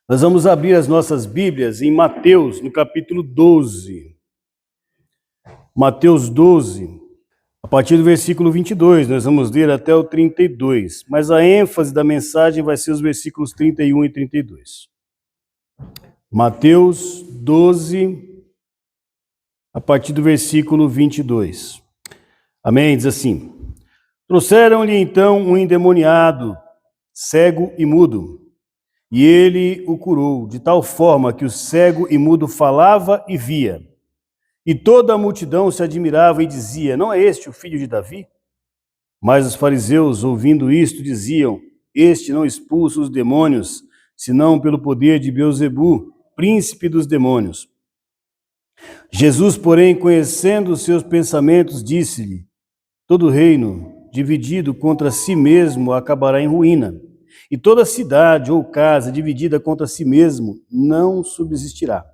Nós vamos abrir as nossas Bíblias em Mateus, no capítulo 12. Mateus 12, a partir do versículo 22, nós vamos ler até o 32, mas a ênfase da mensagem vai ser os versículos 31 e 32. Mateus 12, a partir do versículo 22. Amém? Diz assim: Trouxeram-lhe então um endemoniado, cego e mudo, e ele o curou, de tal forma que o cego e mudo falava e via. E toda a multidão se admirava e dizia: Não é este o filho de Davi? Mas os fariseus, ouvindo isto, diziam: Este não expulsa os demônios, senão pelo poder de Beelzebu, príncipe dos demônios. Jesus, porém, conhecendo os seus pensamentos, disse-lhe: Todo reino dividido contra si mesmo acabará em ruína, e toda cidade ou casa dividida contra si mesmo não subsistirá.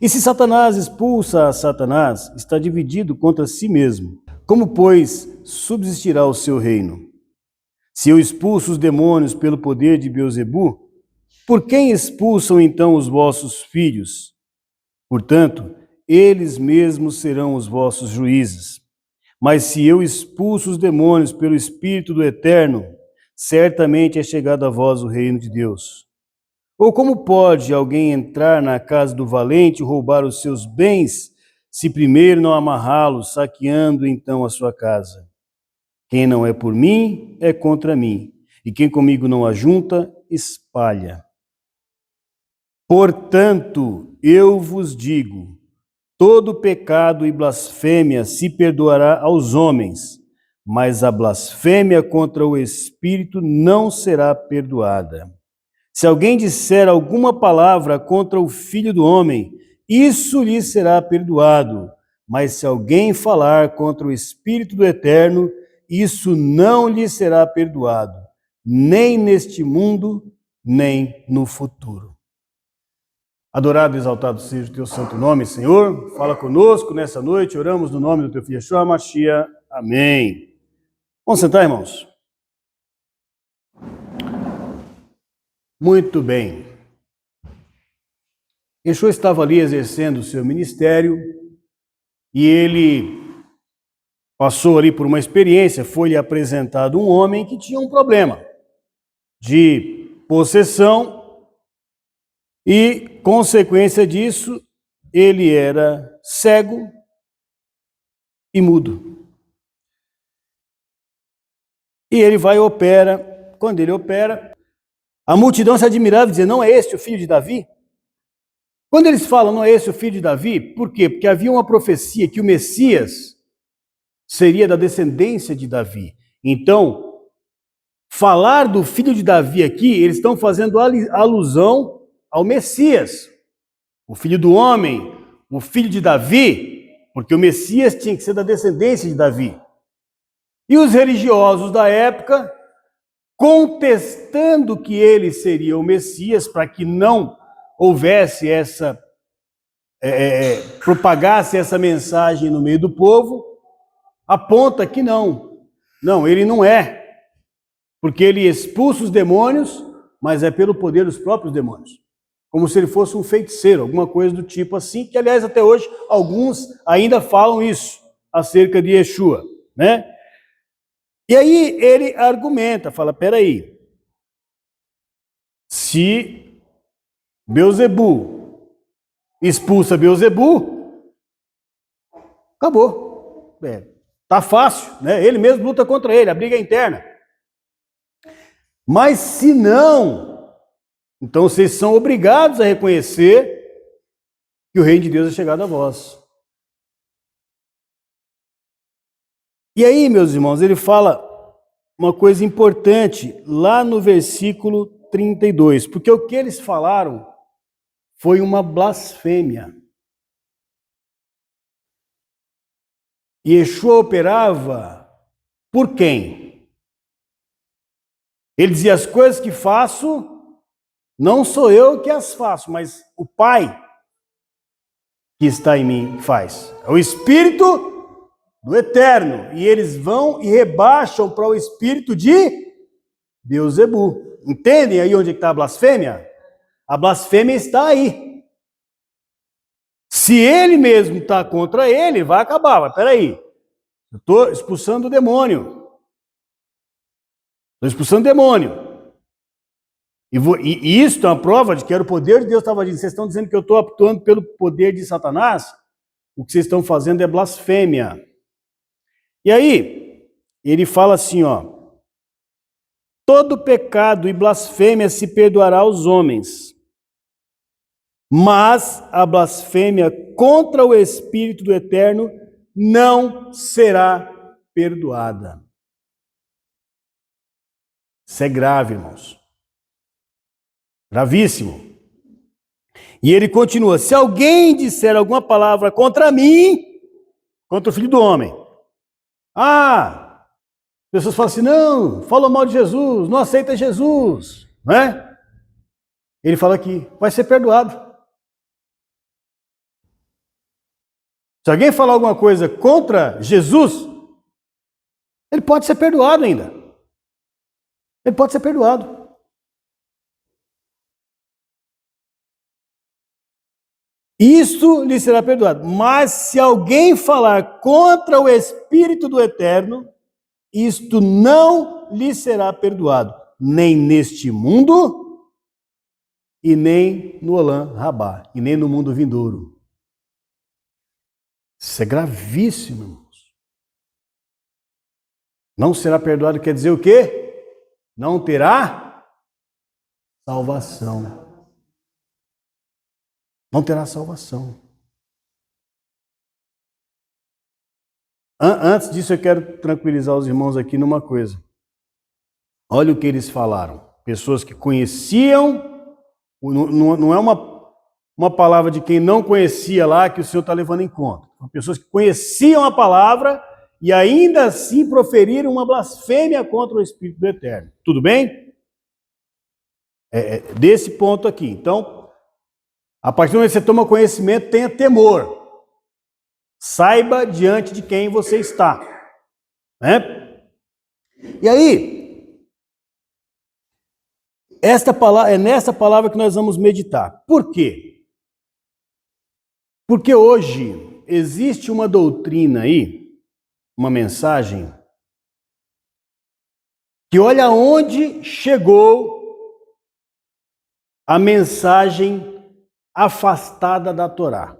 E se Satanás expulsa a Satanás, está dividido contra si mesmo. Como, pois, subsistirá o seu reino? Se eu expulso os demônios pelo poder de Beelzebu, por quem expulsam então os vossos filhos? Portanto, eles mesmos serão os vossos juízes. Mas se eu expulso os demônios pelo Espírito do Eterno, certamente é chegado a vós o reino de Deus. Ou como pode alguém entrar na casa do valente e roubar os seus bens, se primeiro não amarrá-los, saqueando então a sua casa? Quem não é por mim, é contra mim, e quem comigo não ajunta, espalha. Portanto, eu vos digo, todo pecado e blasfêmia se perdoará aos homens, mas a blasfêmia contra o Espírito não será perdoada. Se alguém disser alguma palavra contra o Filho do Homem, isso lhe será perdoado. Mas se alguém falar contra o Espírito do Eterno, isso não lhe será perdoado, nem neste mundo, nem no futuro. Adorado e exaltado seja o teu santo nome, Senhor. Fala conosco nessa noite, oramos no nome do teu filho Yeshua Mashiach. Amém. Vamos sentar, irmãos? Muito bem. Yeshua estava ali exercendo o seu ministério e ele passou ali por uma experiência, foi-lhe apresentado um homem que tinha um problema de possessão e, consequência disso, ele era cego e mudo. E ele vai e opera. Quando ele opera, a multidão se admirava e dizia: Não é este o filho de Davi? Quando eles falam não é esse o filho de Davi, por quê? Porque havia uma profecia que o Messias seria da descendência de Davi. Então, falar do filho de Davi aqui, eles estão fazendo alusão ao Messias, o filho do homem, o filho de Davi, porque o Messias tinha que ser da descendência de Davi. E os religiosos da época, contestando que ele seria o Messias, para que não houvesse propagasse essa mensagem no meio do povo, aponta que não, ele não é, porque ele expulsa os demônios, mas é pelo poder dos próprios demônios, como se ele fosse um feiticeiro, alguma coisa do tipo assim, que aliás até hoje alguns ainda falam isso acerca de Yeshua, né? E aí ele argumenta, fala, peraí, se Beelzebu expulsa Beelzebu, acabou. Tá fácil, né? Ele mesmo luta contra ele, a briga é interna. Mas se não, então vocês são obrigados a reconhecer que o reino de Deus é chegado a vós. E aí, meus irmãos, ele fala uma coisa importante lá no versículo 32, porque o que eles falaram foi uma blasfêmia. E Yeshua operava por quem? Ele dizia: as coisas que faço, não sou eu que as faço, mas o Pai que está em mim faz. É o Espírito do Eterno. E eles vão e rebaixam para o espírito de Beelzebu. Entendem aí onde está a blasfêmia? A blasfêmia está aí. Se ele mesmo está contra ele, vai acabar. Mas peraí, eu estou expulsando o demônio. Estou expulsando o demônio. E isso é uma prova de que era o poder de Deus que estava agindo. Vocês estão dizendo que eu estou atuando pelo poder de Satanás? O que vocês estão fazendo é blasfêmia. E aí, ele fala assim, ó. Todo pecado e blasfêmia se perdoará aos homens, mas a blasfêmia contra o Espírito do Eterno não será perdoada. Isso é grave, irmãos. Gravíssimo. E ele continua, se alguém disser alguma palavra contra mim, contra o Filho do Homem, pessoas falam assim, não, fala mal de Jesus, não aceita Jesus, não é? Ele fala aqui, vai ser perdoado. Se alguém falar alguma coisa contra Jesus, ele pode ser perdoado ainda. Ele pode ser perdoado. Isso lhe será perdoado. Mas se alguém falar contra o Espírito do Eterno, isto não lhe será perdoado, nem neste mundo, e nem no Olam Rabá, e nem no mundo vindouro. Isso é gravíssimo, irmãos. Não será perdoado quer dizer o quê? Não terá salvação. Não terá salvação. Antes disso, eu quero tranquilizar os irmãos aqui numa coisa. Olha o que eles falaram. Pessoas que conheciam, não é uma palavra de quem não conhecia lá que o Senhor está levando em conta. São pessoas que conheciam a palavra e ainda assim proferiram uma blasfêmia contra o Espírito do Eterno. Tudo bem? Desse ponto aqui. Então, a partir do momento que você toma conhecimento, tenha temor. Saiba diante de quem você está. Né? E aí, é nessa palavra que nós vamos meditar. Por quê? Porque hoje existe uma doutrina aí, uma mensagem, que olha onde chegou a mensagem afastada da Torá.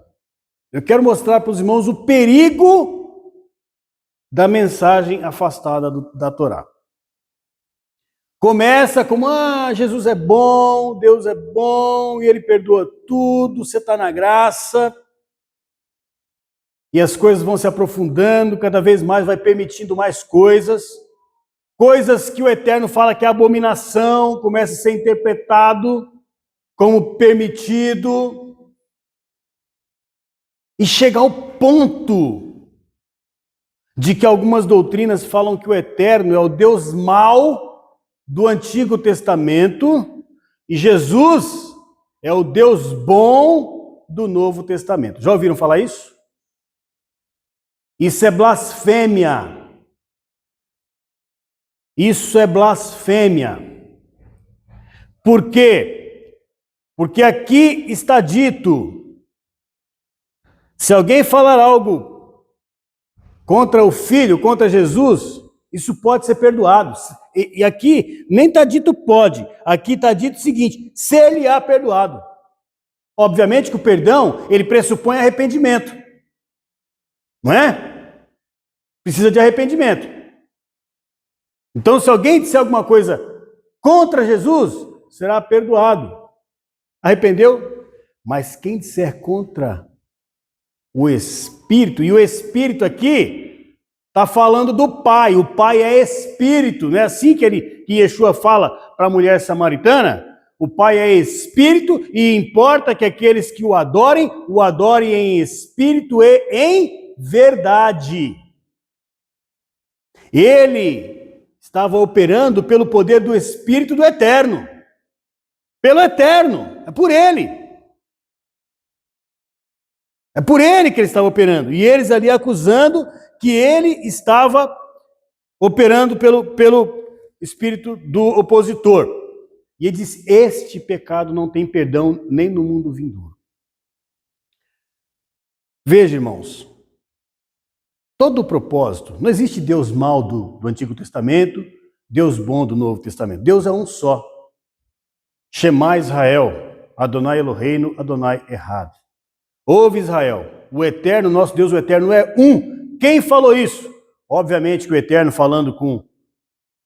Eu quero mostrar para os irmãos o perigo da mensagem afastada da Torá. Começa como, Jesus é bom, Deus é bom, e Ele perdoa tudo, você está na graça. E as coisas vão se aprofundando, cada vez mais vai permitindo mais coisas. Coisas que o Eterno fala que é abominação, começa a ser interpretado como permitido. E chega ao ponto de que algumas doutrinas falam que o Eterno é o Deus mau do Antigo Testamento e Jesus é o Deus bom do Novo Testamento. Já ouviram falar isso? Isso é blasfêmia. Isso é blasfêmia. Por quê? Porque aqui está dito: se alguém falar algo contra o Filho, contra Jesus, isso pode ser perdoado. E aqui nem está dito pode, aqui está dito o seguinte: ser-lhe-á perdoado. Obviamente que o perdão, ele pressupõe arrependimento. Não é? Precisa de arrependimento. Então, se alguém disser alguma coisa contra Jesus, será perdoado. Arrependeu? Mas quem disser contra o Espírito, e o Espírito aqui está falando do Pai, o Pai é Espírito, não é assim que Yeshua fala para a mulher samaritana? O Pai é Espírito e importa que aqueles que o adorem em Espírito e em verdade. Ele estava operando pelo poder do Espírito do Eterno. Pelo Eterno, é por Ele. É por Ele que ele estava operando. E eles ali acusando que ele estava operando pelo espírito do opositor. E ele diz, este pecado não tem perdão nem no mundo vindouro. Veja, irmãos, todo o propósito, não existe Deus mau do Antigo Testamento, Deus bom do Novo Testamento. Deus é um só. Shema Israel, Adonai Eloheinu, Adonai Echad. Ouve Israel, o Eterno, nosso Deus, o Eterno é um. Quem falou isso? Obviamente que o Eterno falando com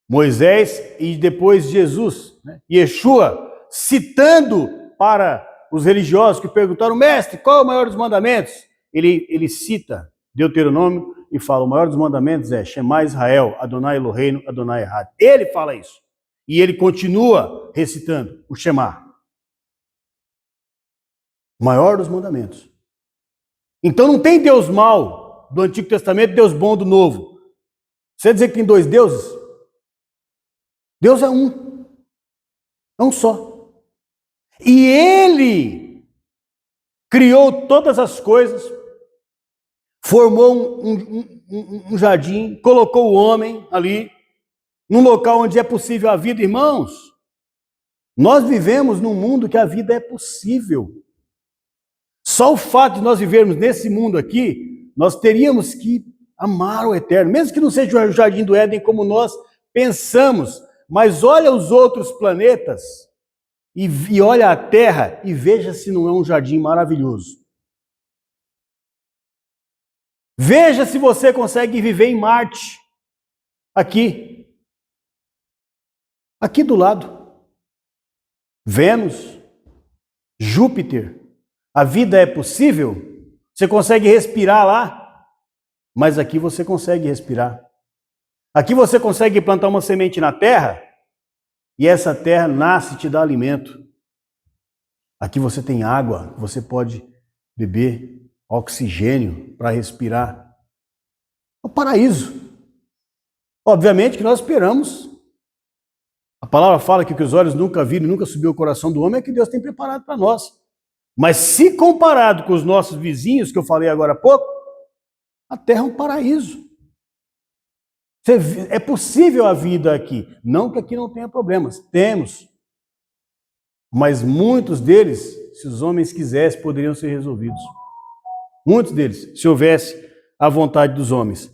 Moisés e depois Jesus, né? Yeshua, citando para os religiosos que perguntaram, mestre, qual é o maior dos mandamentos? Ele cita Deuteronômio e fala, o maior dos mandamentos é Shema Israel, Adonai Eloheinu, Adonai Echad. Ele fala isso. E ele continua recitando o Shema. O maior dos mandamentos. Então não tem Deus mau do Antigo Testamento e Deus bom do Novo. Você dizer que tem dois deuses? Deus é um. É um só. E Ele criou todas as coisas, formou um jardim, colocou o homem ali, num local onde é possível a vida. Irmãos, nós vivemos num mundo que a vida é possível. Só o fato de nós vivermos nesse mundo aqui, nós teríamos que amar o Eterno, mesmo que não seja o Jardim do Éden como nós pensamos, mas olha os outros planetas e olha a Terra e veja se não é um jardim maravilhoso. Veja se você consegue viver em Marte, aqui do lado. Vênus, Júpiter. A vida é possível? Você consegue respirar lá? Mas aqui você consegue respirar. Aqui você consegue plantar uma semente na terra e essa terra nasce e te dá alimento. Aqui você tem água, você pode beber, oxigênio para respirar. É o paraíso. Obviamente que nós esperamos. A palavra fala que o que os olhos nunca viram, nunca subiu ao coração do homem, é que Deus tem preparado para nós. Mas se comparado com os nossos vizinhos, que eu falei agora há pouco, a Terra é um paraíso. É possível a vida aqui. Não que aqui não tenha problemas, temos. Mas muitos deles, se os homens quisessem, poderiam ser resolvidos. Muitos deles, se houvesse a vontade dos homens.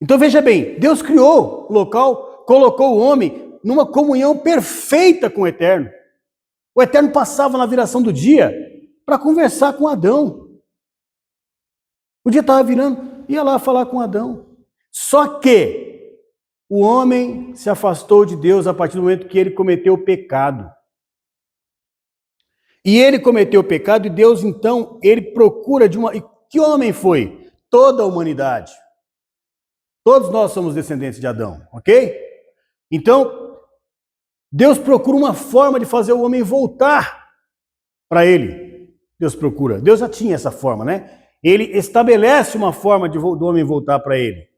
Então veja bem, Deus criou o local, colocou o homem numa comunhão perfeita com o Eterno. O Eterno passava na viração do dia para conversar com Adão. O dia estava virando, ia lá falar com Adão. Só que o homem se afastou de Deus a partir do momento que ele cometeu o pecado. E ele cometeu o pecado e Deus, então, ele procura de uma... E que homem foi? Toda a humanidade. Todos nós somos descendentes de Adão, ok? Então, Deus procura uma forma de fazer o homem voltar para ele. Deus procura. Deus já tinha essa forma, né? Ele estabelece uma forma do homem voltar para ele.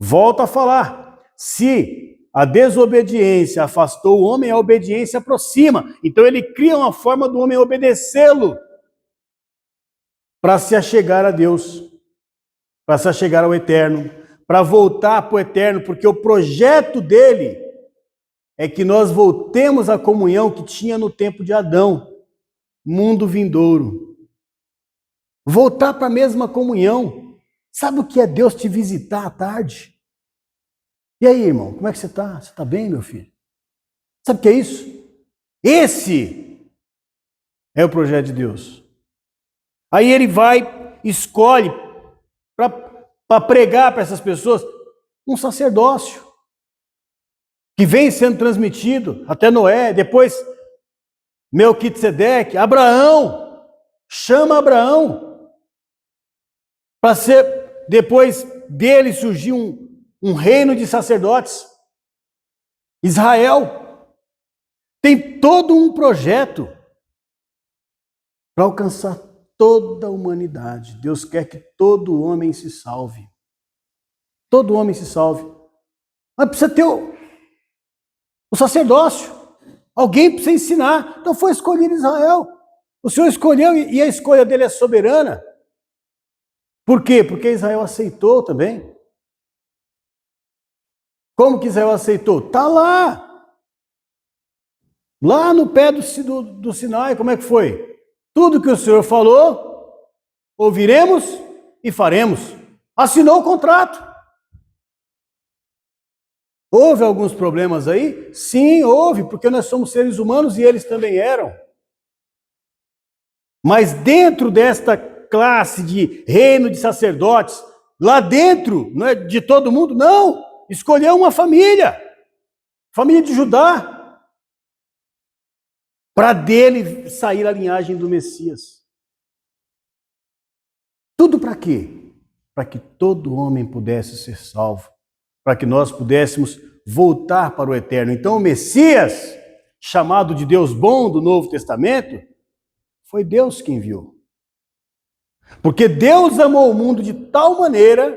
Volta a falar. Se a desobediência afastou o homem, a obediência aproxima. Então ele cria uma forma do homem obedecê-lo para se achegar a Deus, para se achegar ao Eterno, para voltar para o Eterno, porque o projeto dele é que nós voltemos à comunhão que tinha no tempo de Adão. Mundo vindouro. Voltar para a mesma comunhão. Sabe o que é Deus te visitar à tarde? E aí, irmão, como é que você está? Você está bem, meu filho? Sabe o que é isso? Esse é o projeto de Deus. Aí ele vai, escolhe para pregar para essas pessoas um sacerdócio que vem sendo transmitido até Noé, depois Melquisedeque, Abraão, chama Abraão para ser, depois dele surgiu um reino de sacerdotes. Israel tem todo um projeto para alcançar toda a humanidade. Deus quer que todo homem se salve. Todo homem se salve. Mas precisa ter o sacerdócio. Alguém precisa ensinar. Então foi escolhido Israel. O Senhor escolheu e a escolha dele é soberana. Por quê? Porque Israel aceitou também. Como que Israel aceitou? Está lá. Lá no pé do Sinai, como é que foi? Tudo que o Senhor falou, ouviremos e faremos. Assinou o contrato. Houve alguns problemas aí? Sim, houve, porque nós somos seres humanos e eles também eram. Mas dentro desta classe de reino de sacerdotes, lá dentro, não é de todo mundo, não. Escolheu uma família de Judá, para dele sair a linhagem do Messias. Tudo para quê? Para que todo homem pudesse ser salvo, para que nós pudéssemos voltar para o eterno. Então o Messias, chamado de Deus bom do Novo Testamento, foi Deus que enviou. Porque Deus amou o mundo de tal maneira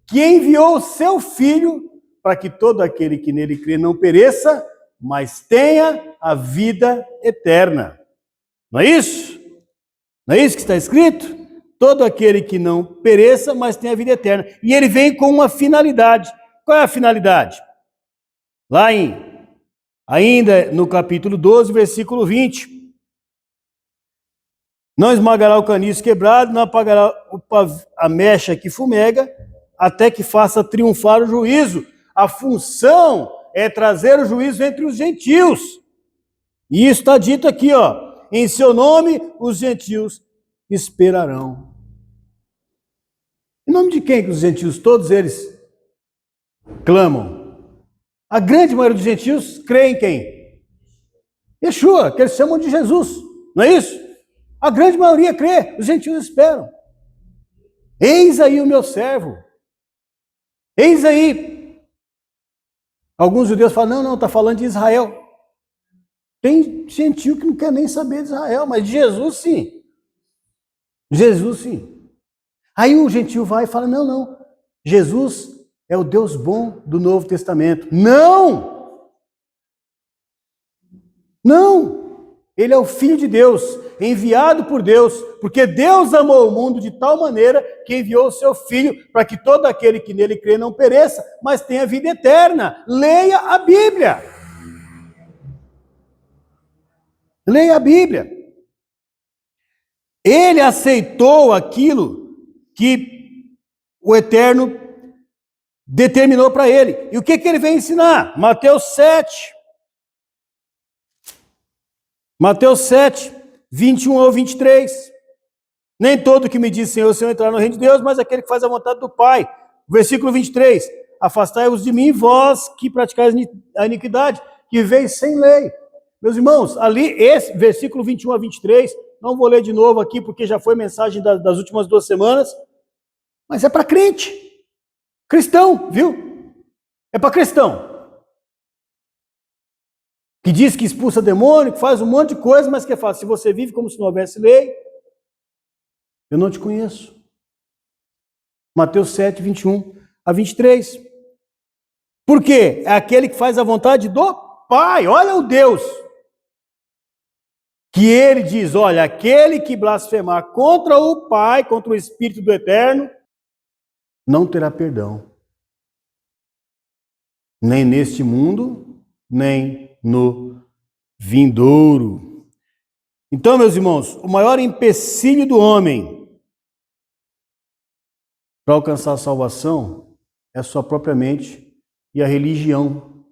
que enviou o seu Filho para que todo aquele que nele crê não pereça, mas tenha a vida eterna. Não é isso? Não é isso que está escrito? Todo aquele que não pereça, mas tenha a vida eterna. E ele vem com uma finalidade. Qual é a finalidade? Ainda no capítulo 12, versículo 20. Não esmagará o caniço quebrado, não apagará a mecha que fumega, até que faça triunfar o juízo. A função é trazer o juízo entre os gentios. E isso está dito aqui, ó. Em seu nome, os gentios esperarão. Em nome de quem que os gentios, todos eles, clamam? A grande maioria dos gentios crê em quem? Yeshua, que eles chamam de Jesus. Não é isso? A grande maioria crê, os gentios esperam. Eis aí o meu servo. Eis aí. Alguns judeus falam, não, está falando de Israel. Tem gentio que não quer nem saber de Israel, mas de Jesus sim. Jesus sim. Aí o gentio vai e fala, não, Jesus é o Deus bom do Novo Testamento. Não! Ele é o Filho de Deus, enviado por Deus, porque Deus amou o mundo de tal maneira que enviou o seu Filho para que todo aquele que nele crê não pereça, mas tenha vida eterna. Leia a Bíblia. Leia a Bíblia. Ele aceitou aquilo que o Eterno determinou para ele. E o que ele vem ensinar? Mateus 7. Mateus 7, 21 ao 23. Nem todo que me diz Senhor, Senhor entrar no reino de Deus, mas aquele que faz a vontade do Pai. Versículo 23. Afastai-vos de mim, vós que praticais a iniquidade, que viveis sem lei. Meus irmãos, ali, esse versículo 21 a 23, não vou ler de novo aqui, porque já foi mensagem das últimas 2 semanas, mas é para crente. Cristão, viu? É para cristão. Que diz que expulsa demônio, que faz um monte de coisa, mas que fala, se você vive como se não houvesse lei, eu não te conheço. Mateus 7, 21 a 23. Por quê? É aquele que faz a vontade do Pai. Olha o Deus. Que ele diz, olha, aquele que blasfemar contra o Pai, contra o Espírito do Eterno, não terá perdão. Nem neste mundo, nem no vindouro. Então, meus irmãos, o maior empecilho do homem para alcançar a salvação é a sua própria mente e a religião.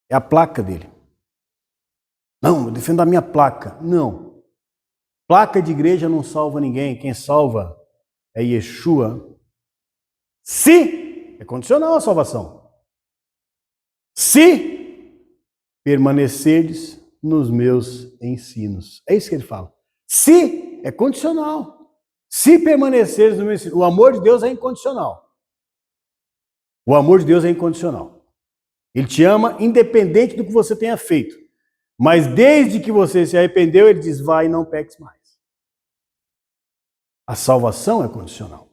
É a placa dele. Não, eu defendo a minha placa. Não. Placa de igreja não salva ninguém. Quem salva é Yeshua. Se, é condicional a salvação. Se permanecerdes nos meus ensinos. É isso que ele fala. Se, é condicional. Se permanecerdes no meu ensino. O amor de Deus é incondicional. O amor de Deus é incondicional. Ele te ama independente do que você tenha feito. Mas desde que você se arrependeu, ele diz, vai e não peques mais. A salvação é condicional.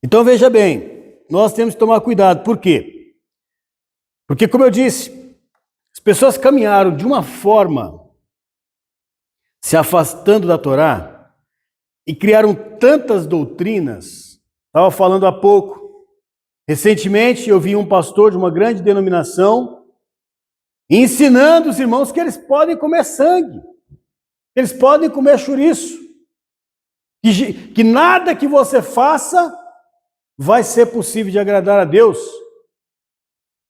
Então veja bem, nós temos que tomar cuidado. Por quê? Porque, como eu disse, as pessoas caminharam de uma forma, se afastando da Torá, e criaram tantas doutrinas. Estava falando há pouco. Recentemente eu vi um pastor de uma grande denominação ensinando os irmãos que eles podem comer sangue, que eles podem comer chouriço, que nada que você faça vai ser possível de agradar a Deus.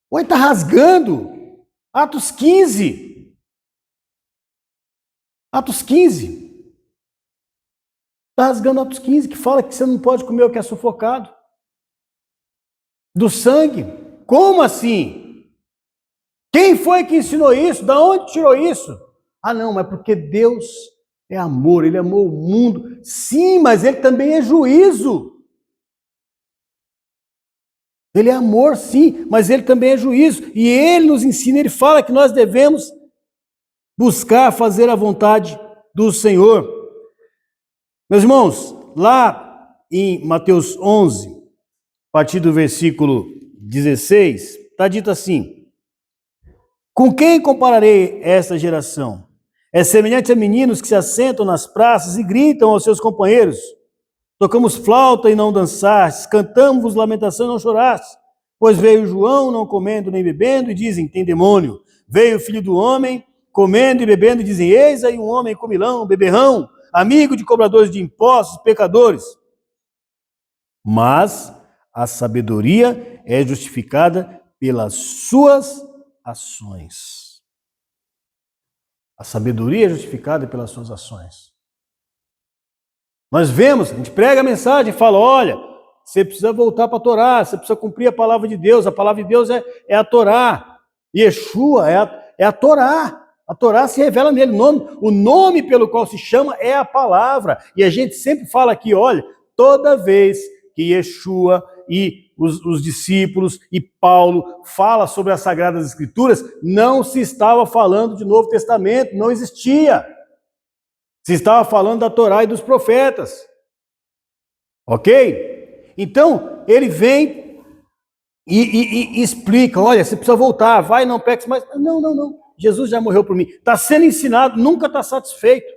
Ou ele está rasgando Atos 15. Atos 15. Está rasgando Atos 15, que fala que você não pode comer o que é sufocado. Do sangue. Como assim? Quem foi que ensinou isso? Da onde tirou isso? Ah, não, mas porque Deus é amor, Ele amou o mundo. Sim, mas Ele também é juízo. Ele é amor, sim, mas Ele também é juízo. E Ele nos ensina, Ele fala que nós devemos buscar fazer a vontade do Senhor. Meus irmãos, lá em Mateus 11, a partir do versículo 16, está dito assim: com quem compararei esta geração? É semelhante a meninos que se assentam nas praças e gritam aos seus companheiros: tocamos flauta e não dançastes, cantamos lamentação e não chorastes. Pois veio João não comendo nem bebendo e dizem, tem demônio. Veio o Filho do Homem comendo e bebendo e dizem, eis aí um homem comilão, beberrão, amigo de cobradores de impostos, pecadores. Mas a sabedoria é justificada pelas suas ações. A sabedoria é justificada pelas suas ações. Nós vemos, a gente prega a mensagem e fala, olha, você precisa voltar para a Torá, você precisa cumprir a palavra de Deus é a Torá. Yeshua é a Torá. A Torá se revela nele. O nome pelo qual se chama é a palavra. E a gente sempre fala aqui, olha, toda vez que Yeshua e os discípulos e Paulo fala sobre as Sagradas Escrituras, não se estava falando de Novo Testamento, não existia. Se estava falando da Torá e dos profetas. Ok? Então, ele vem e explica, olha, você precisa voltar, vai, não peques mais. Não. Jesus já morreu por mim. Está sendo ensinado, nunca está satisfeito.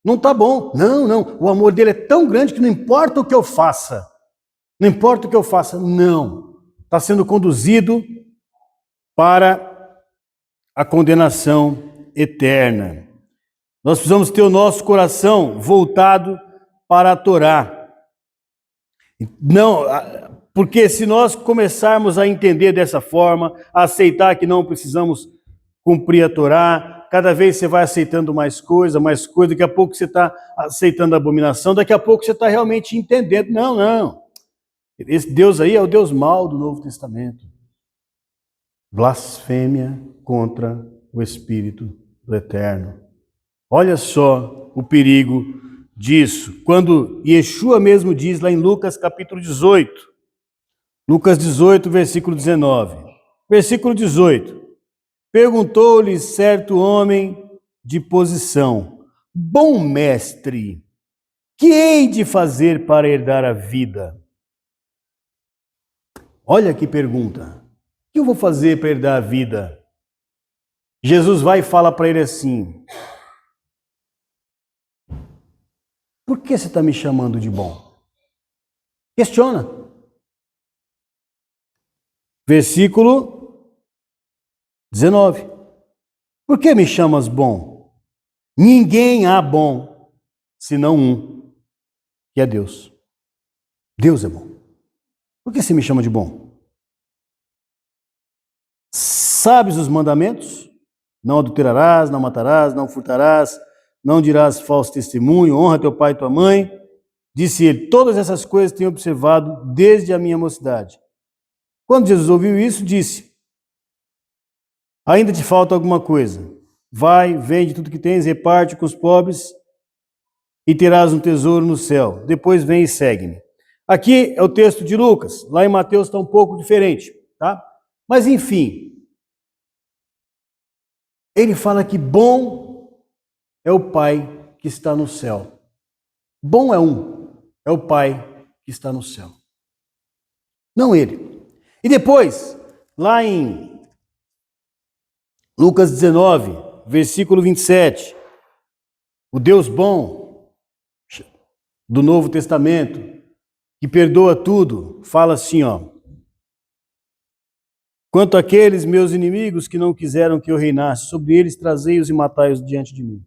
Não está bom. Não. O amor dele é tão grande que não importa o que eu faça. Não importa o que eu faça. Não. Está sendo conduzido para a condenação eterna. Nós precisamos ter o nosso coração voltado para a Torá. Não, porque se nós começarmos a entender dessa forma, a aceitar que não precisamos cumprir a Torá, cada vez você vai aceitando mais coisa, daqui a pouco você está aceitando a abominação, daqui a pouco você está realmente entendendo. Não. Esse Deus aí é o Deus mau do Novo Testamento. Blasfêmia contra o Espírito do Eterno. Olha só o perigo disso. Quando Yeshua mesmo diz lá em Lucas capítulo 18. Lucas 18, versículo 19. Versículo 18. Perguntou-lhe certo homem de posição: bom mestre, que hei de fazer para herdar a vida? Olha que pergunta. O que eu vou fazer para herdar a vida? Jesus vai e fala para ele assim: por que você está me chamando de bom? Questiona. Versículo 19. Por que me chamas bom? Ninguém há bom, senão um, que é Deus. Deus é bom. Por que você me chama de bom? Sabes os mandamentos? Não adulterarás, não matarás, não furtarás, não dirás falso testemunho, honra teu pai e tua mãe. Disse ele, todas essas coisas tenho observado desde a minha mocidade. Quando Jesus ouviu isso, disse, ainda te falta alguma coisa. Vai, vende tudo que tens, reparte com os pobres e terás um tesouro no céu. Depois vem e segue-me. Aqui é o texto de Lucas. Lá em Mateus está um pouco diferente, tá? Mas enfim, ele fala que bom é o Pai que está no céu. Bom é o Pai que está no céu. Não ele. E depois, lá em Lucas 19, versículo 27, o Deus bom do Novo Testamento, que perdoa tudo, fala assim, ó: Quanto àqueles meus inimigos que não quiseram que eu reinasse, sobre eles trazei-os e matai-os diante de mim.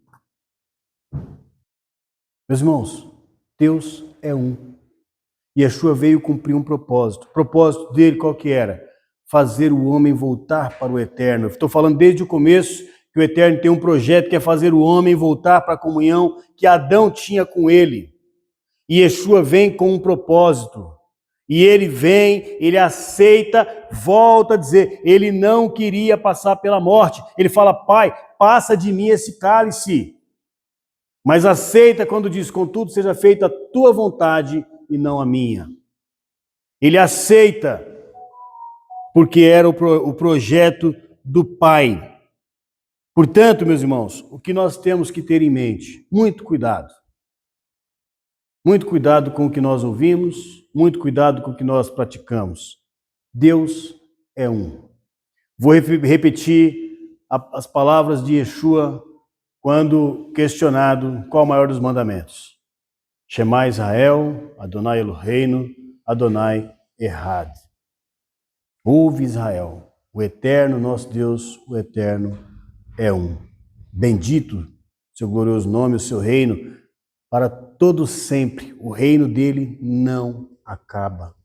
Meus irmãos, Deus é um. Yeshua veio cumprir um propósito. O propósito dele qual que era? Fazer o homem voltar para o eterno. Estou falando desde o começo que o eterno tem um projeto que é fazer o homem voltar para a comunhão que Adão tinha com ele. E Yeshua vem com um propósito. E ele vem, ele aceita, volta a dizer, ele não queria passar pela morte. Ele fala, Pai, passa de mim esse cálice. Mas aceita quando diz, contudo, seja feita a tua vontade e não a minha. Ele aceita, porque era o projeto do Pai. Portanto, meus irmãos, o que nós temos que ter em mente? Muito cuidado. Muito cuidado com o que nós ouvimos, muito cuidado com o que nós praticamos. Deus é um. Vou repetir as palavras de Yeshua quando questionado qual o maior dos mandamentos. Shema Israel, Adonai Eloheinu, Adonai Echad. Ouve Israel, o eterno nosso Deus, o eterno é um. Bendito seu glorioso nome, o seu reino, para todo sempre. O reino dele não acaba.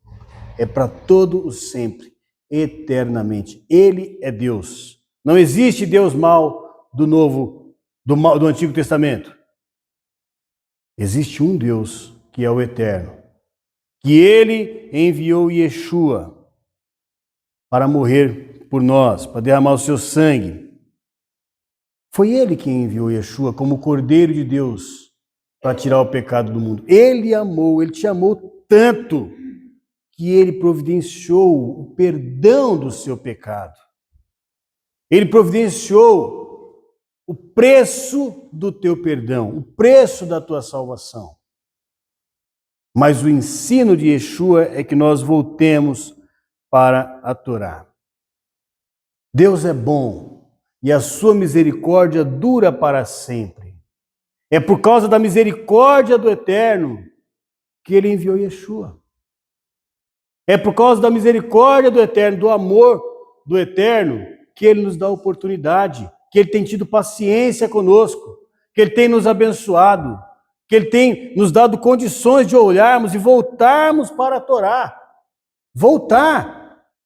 É para todo o sempre, eternamente. Ele é Deus. Não existe Deus mau do Antigo Testamento. Existe um Deus que é o eterno, que ele enviou Yeshua para morrer por nós, para derramar o seu sangue. Foi ele quem enviou Yeshua como Cordeiro de Deus para tirar o pecado do mundo. Ele amou, ele te amou tanto que ele providenciou o perdão do seu pecado. Ele providenciou o preço do teu perdão, o preço da tua salvação. Mas o ensino de Yeshua é que nós voltemos para a Torá. Deus é bom e a sua misericórdia dura para sempre. É por causa da misericórdia do Eterno que ele enviou Yeshua. É por causa da misericórdia do Eterno, do amor do Eterno, que ele nos dá oportunidade, que ele tem tido paciência conosco, que ele tem nos abençoado, que ele tem nos dado condições de olharmos e voltarmos para a Torá. Voltar.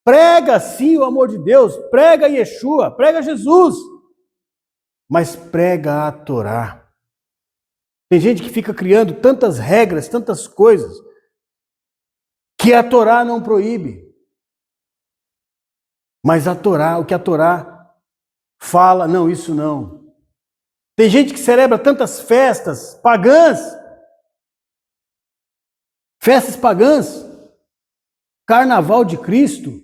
Prega sim o amor de Deus, prega Yeshua, prega Jesus, mas prega a Torá. Tem gente que fica criando tantas regras, tantas coisas, que a Torá não proíbe. Mas a Torá, o que a Torá fala, não, isso não. Tem gente que celebra tantas festas pagãs, Carnaval de Cristo,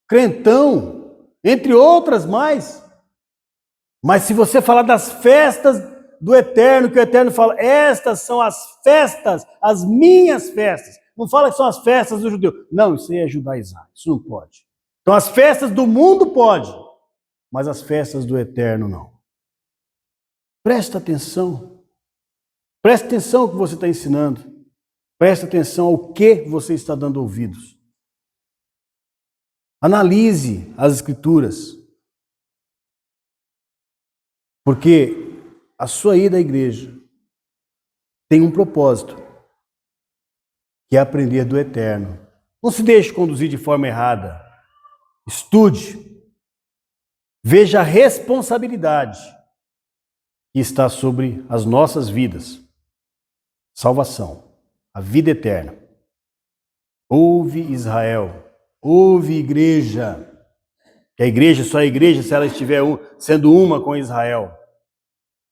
crentão, entre outras mais. Mas se você falar das festas do Eterno, que o Eterno fala, estas são as festas, as minhas festas. Não fala que são as festas do judeu. Não, isso aí é judaizar, isso não pode. Então as festas do mundo pode, mas as festas do Eterno não. Presta atenção. Presta atenção ao que você está ensinando. Presta atenção ao que você está dando ouvidos. Analise as Escrituras. Porque a sua ida à igreja tem um propósito, que é aprender do Eterno. Não se deixe conduzir de forma errada. Estude. Veja a responsabilidade que está sobre as nossas vidas. Salvação, a vida eterna. Ouve Israel, ouve igreja. Que a igreja só é igreja se ela estiver sendo uma com Israel.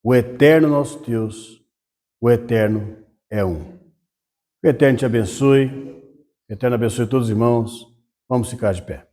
O eterno nosso Deus, o eterno é um. O eterno te abençoe, o eterno abençoe todos os irmãos. Vamos ficar de pé.